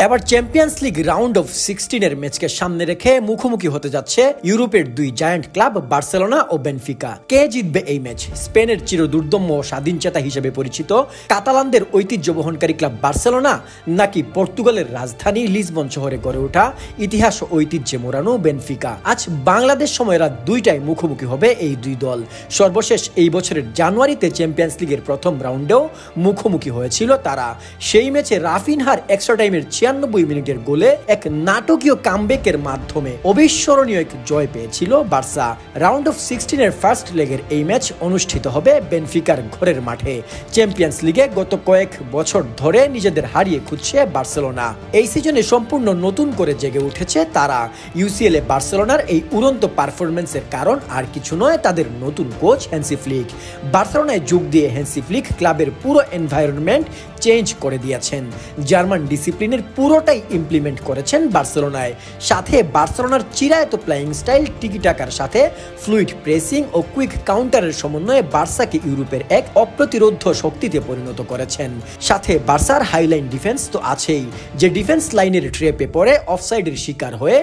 এবার champions league round of 16 ম্যাচকে সামনে রেখে মুখোমুখি হতে যাচ্ছে ইউরোপের দুই জায়ান্ট ক্লাব বার্সেলোনা ও বেনফিকা। কে জিতবে এই ম্যাচ? স্পেনের চিরদুর্দম্য স্বাধীনচেতা হিসেবে পরিচিত কাতালানদের ঐতিহ্য বহনকারী ক্লাব বার্সেলোনা, নাকি পর্তুগালের রাজধানী লিসবন শহরে গড়ে ওঠা ইতিহাস ও ঐতিহ্যে মোড়ানো বেনফিকা? আজ বাংলাদেশ সময় রাত 2টায় মুখোমুখি হবে এই দুই দল। সর্বশেষ এই বছরের জানুয়ারিতে চ্যাম্পিয়ন্স লিগের প্রথম রাউন্ডেও মুখোমুখি হয়েছিল তারা। সেই ম্যাচে রাফিনহার এক্সট্রা টাইমের 96 মিনিটের গোলে এক নাটকীয় কামব্যাকের মাধ্যমে অবিস্মরণীয় এক জয় পেয়েছিল বার্সা। রাউন্ড অফ 16 ফার্স্ট লেগের এই ম্যাচ অনুষ্ঠিত হবে বেনফিকার ঘরের মাঠে। চ্যাম্পিয়ন্স লিগে গত কয়েক বছর ধরে নিজেদের হারিয়ে খুঁজছে বার্সেলোনা। এই সিজনে সম্পূর্ণ নতুন করে জেগে উঠেছে তারা। ইউসিএল এ বার্সেলোনার এই উড়ন্ত পারফরমেন্সের কারণ আর কিছু নয়, তাদের নতুন কোচ হ্যান্সি ফ্লিক। বার্সেলোনায় যোগ দিয়ে হ্যান্সি ফ্লিক ক্লাবের পুরো এনভায়রনমেন্ট চেঞ্জ করে দিয়েছেন। জার্মান ডিসিপ্লিনের পুরোটাই ইমপ্লিমেন্ট করেছেন বার্সেলোনায়। সাথে বার্সেলোনার চিরায়ত প্লেয়িং স্টাইল, টিকি টাকার সাথে ফ্লুইড প্রেসিং ও কুইক কাউন্টারের সমন্বয়ে বার্সাকে ইউরোপের এক অপ্রতিরোধ্য শক্তিতে পরিণত করেছেন। সাথে বার্সার হাইলাইন ডিফেন্স তো আছেই, যে ডিফেন্স লাইনের ট্রেপে পড়ে অফসাইডের শিকার হয়ে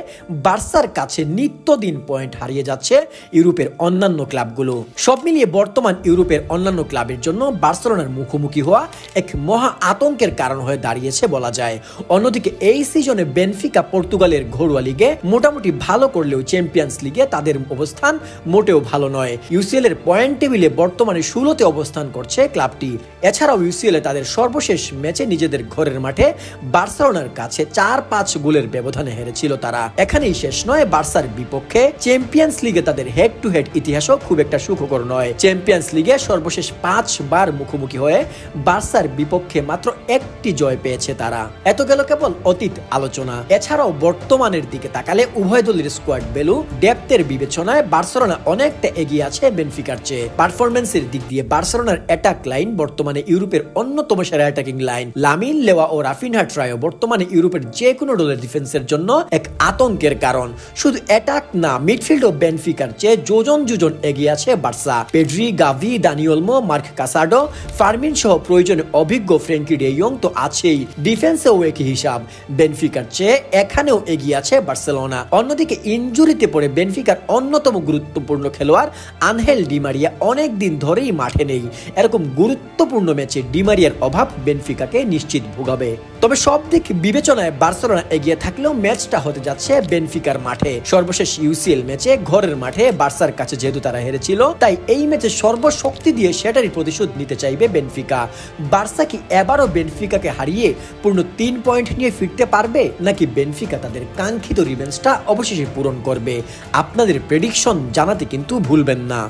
বার্সার কাছে নিত্যদিন পয়েন্ট হারিয়ে যাচ্ছে ইউরোপের অন্যান্য ক্লাবগুলো। সব মিলিয়ে বর্তমান ইউরোপের অন্যান্য ক্লাবের জন্য বার্সেলোনার মুখোমুখি হওয়া এক মহা আতঙ্কের কারণ হয়ে দাঁড়িয়েছে বলা যায়। অন্যদিকে এই সিজনে বেনফিকা পর্তুগালের ঘরোয়া লিগে মোটামুটি ভালো করলেও চ্যাম্পিয়ন্স লিগে তাদের অবস্থান মোটেও ভালো নয়। ইউসিএল এর পয়েন্ট টেবিলে বর্তমানে 16তে অবস্থান করছে ক্লাবটি। এছাড়াও ইউসিএল এ তাদের সর্বশেষ ম্যাচে নিজেদের ঘরের মাঠে বার্সেলোনার কাছে 4-5 গোলের ব্যবধানে হেরেছিল তারা। এখানেই শেষ নয়, বার্সার বিপক্ষে চ্যাম্পিয়ন্স লিগে তাদের হেড টু হেড ইতিহাসও খুব একটা সুখকর নয়। চ্যাম্পিয়ন্স লিগে সর্বশেষ 5 বার মুখোমুখি হয়ে বার্সার বিপক্ষে মাত্র একটি জয় পেয়েছে তারা। এত গেল কেবল অতীত আলোচনা। এছাড়াও বর্তমানের দিকে তাকালে উভয় দলের স্কোয়াড ভ্যালু, ডেপথের বিবেচনায় বার্সেলোনা অনেকটা এগিয়ে আছে বেনফিকার চেয়ে। পারফরম্যান্সের দিক দিয়ে বার্সেলোনার অ্যাটাক লাইন বর্তমানে ইউরোপের অন্যতম সেরা অ্যাটাকিং লাইন। লামিন, লেওয়া ও রাফিনহা ট্রায়ো বর্তমানে ইউরোপের যে কোনো দলের ডিফেন্সের জন্য এক আতঙ্কের কারণ। শুধু অ্যাটাক না, মিডফিল্ড ও বেনফিকার চেয়ে যোজন এগিয়ে আছে বার্সা। পেড্রি, গাভি, দানি ওলমো, মার্ক কাসাডো, ফার্মিন সহ প্রয়োজনে অভিজ্ঞ ফ্র্যাঙ্কি ডে ইয়ং তো আছেই। ডিফেন্সেও একই হিসাব, বেনফিকার চেয়ে এখানেও এগিয়ে আছে বার্সেলোনা। অন্যদিকে ইনজুরিতে পড়ে বেনফিকার অন্যতম গুরুত্বপূর্ণ খেলোয়াড় আনহেল ডি মারিয়া অনেক দিন ধরেই মাঠে নেই। এরকম গুরুত্বপূর্ণ ম্যাচে ডি মারিয়ার অভাব বেনফিকাকে নিশ্চিত ভোগাবে। তবে সব দিক বিবেচনায় বার্সেলোনা এগিয়ে থাকলেও ম্যাচটা হতে যাচ্ছে বেনফিকার মাঠে। সর্বশেষ ইউসিএল ম্যাচে ঘরের মাঠে বার্সার কাছে যেহেতু তারা হেরেছিল, তাই এই ম্যাচে সর্বশক্তি দিয়ে সেটারই প্রতিশোধ নিতে চাইবে বেনফিকা। বার্সা কি এবারও বেনফিকাকে হারিয়ে পূর্ণ 3 পয়েন্ট নিয়ে ফিরতে পারবে, নাকি বেনফিকা তাদের কাঙ্ক্ষিত রিভেঞ্জটা অবশেষে পূরণ করবে? আপনাদের প্রেডিকশন জানাতে কিন্তু ভুলবেন না।